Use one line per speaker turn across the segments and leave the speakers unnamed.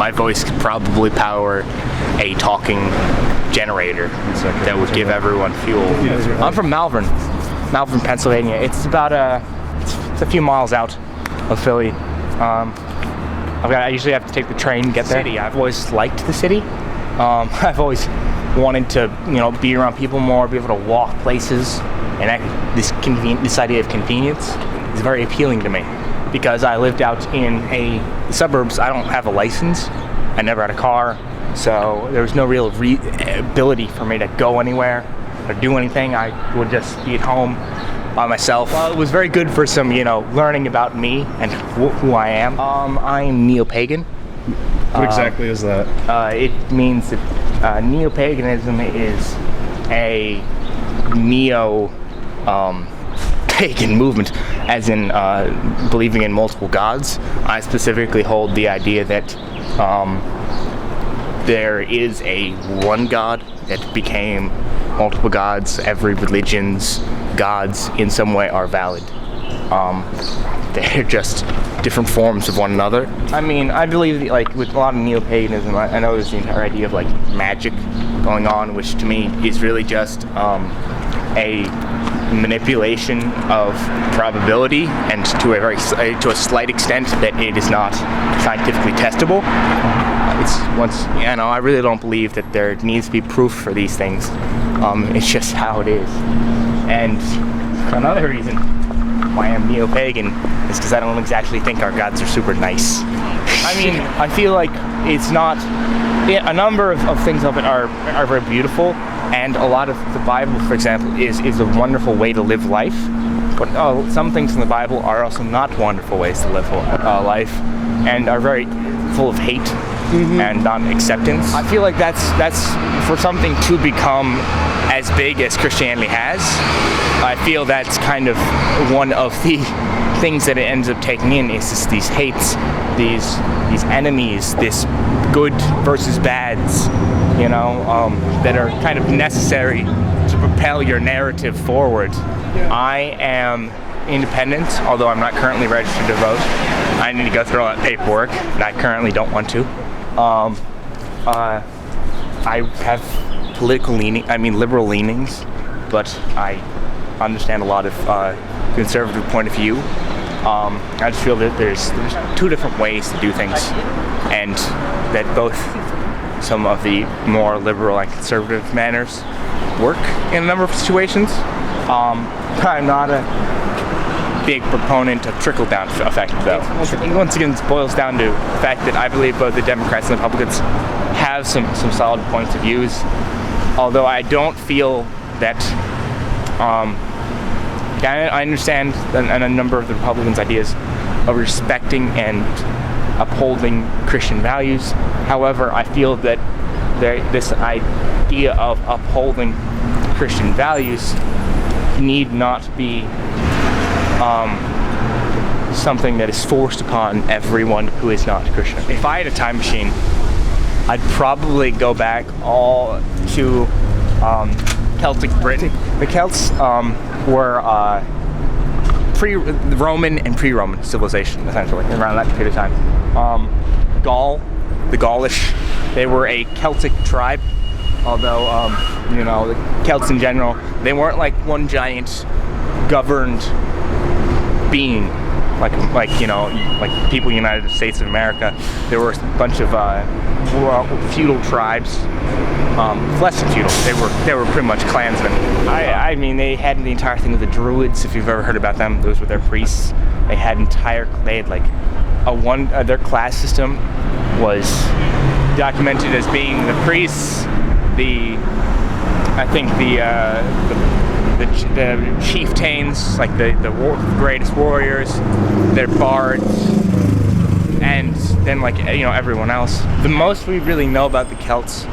my voice could probably power a talking generator that would give everyone fuel. I'm from Malvern, Pennsylvania. It's about it's a few miles out of Philly. I usually have to take the train to get there. I've always liked the city. I've always wanted to, be around people more, be able to walk places, and this idea of convenience is very appealing to me. Because I lived out in the suburbs, I don't have a license. I never had a car, so there was no real ability for me to go anywhere or do anything. I would just be at home by myself. Well, it was very good for some, learning about me and who I am. I'm neo-pagan.
What exactly is that?
It means that neo-paganism is a pagan movement, as in believing in multiple gods. I specifically hold the idea that there is a one god that became multiple gods. Every religion's gods in some way are valid. They're just different forms of one another. I mean, I believe that, with a lot of neo-paganism, I know there's the entire idea of magic going on, which to me is really just a manipulation of probability, and to a slight extent that it is not scientifically testable. I really don't believe that there needs to be proof for these things. It's just how it is. And another reason why I'm neo-pagan is because I don't exactly think our gods are super nice. I mean, I feel like it's not. A number of things of it are very beautiful, and a lot of the Bible, for example, is a wonderful way to live life. But some things in the Bible are also not wonderful ways to live life, and are very full of hate and non-acceptance. I feel like that's for something to become as big as Christianity has. I feel that's kind of one of the things that it ends up taking in, is just these hates, these enemies, this good versus bads, that are kind of necessary to propel your narrative forward. I am independent, although I'm not currently registered to vote. I need to go through all that paperwork, and I currently don't want to. I have liberal leanings, but I understand a lot of conservative point of view. I just feel that there's two different ways to do things, and that both some of the more liberal and conservative manners work in a number of situations. I'm not a big proponent of trickle-down effect, though. Once again, it boils down to the fact that I believe both the Democrats and the Republicans have some solid points of views, although I don't feel that I understand a number of the Republicans' ideas of respecting and upholding Christian values. However, I feel that this idea of upholding Christian values need not be something that is forced upon everyone who is not Christian. If I had a time machine, I'd probably go back all to Celtic Britain. The Celts were pre-Roman and pre-Roman civilization, essentially, around that period of time. Gaul, the Gaulish, they were a Celtic tribe, although, the Celts in general, they weren't like one giant governed being, like people in the United States of America. There were a bunch of feudal tribes, less than feudal. They were pretty much clansmen. I mean, they had the entire thing with the Druids. If you've ever heard about them, those were their priests. They had their class system was documented as being the priests, the chieftains, like the greatest warriors, their bards, and then everyone else. The most we really know about the Celts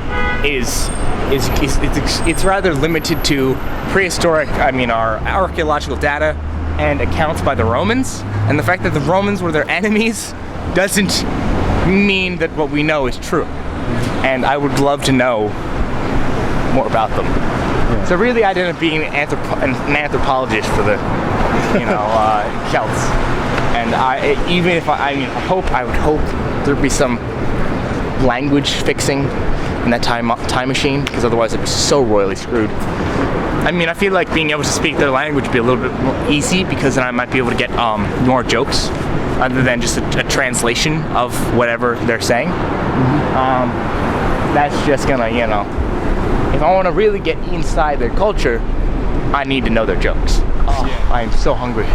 is it's rather limited to prehistoric, our archaeological data and accounts by the Romans. And the fact that the Romans were their enemies doesn't mean that what we know is true. And I would love to know more about them. Yeah. So really, I ended up being an anthropologist for the, Celts. And I would hope there'd be some language fixing in that time machine, because otherwise it'd be so royally screwed. I mean, I feel like being able to speak their language would be a little bit more easy, because then I might be able to get more jokes other than just a translation of whatever they're saying. That's just gonna, you know, if I want to really get inside their culture, I need to know their jokes. Oh, I am so hungry.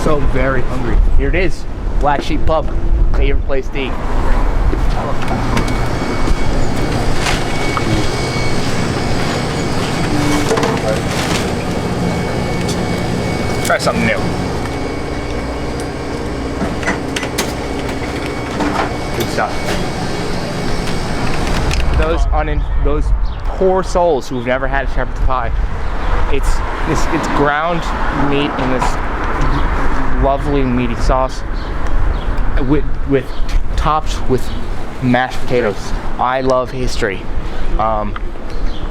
So very hungry. Here it is, Black Sheep Pub, favorite place to eat. Try something new. Good stuff. Those poor souls who've never had shepherd's pie. It's ground meat in this lovely meaty sauce with topped with mashed potatoes. I love history.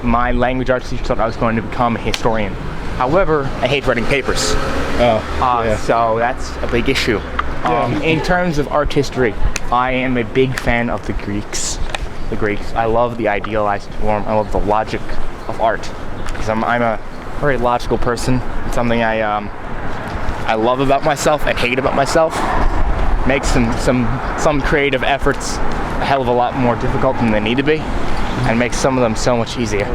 My language arts teacher thought I was going to become a historian. However, I hate writing papers. So that's a big issue. In terms of art history, I am a big fan of the Greeks. I love the idealized form. I love the logic of art, because I'm a very logical person. It's something I love about myself and hate about myself. Makes some creative efforts a hell of a lot more difficult than they need to be, and makes some of them so much easier.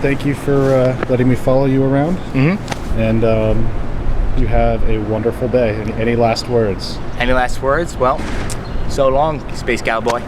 Thank you for letting me follow you around. And you have a wonderful day. Any last words?
Any last words? Well, so long, Space Cowboy.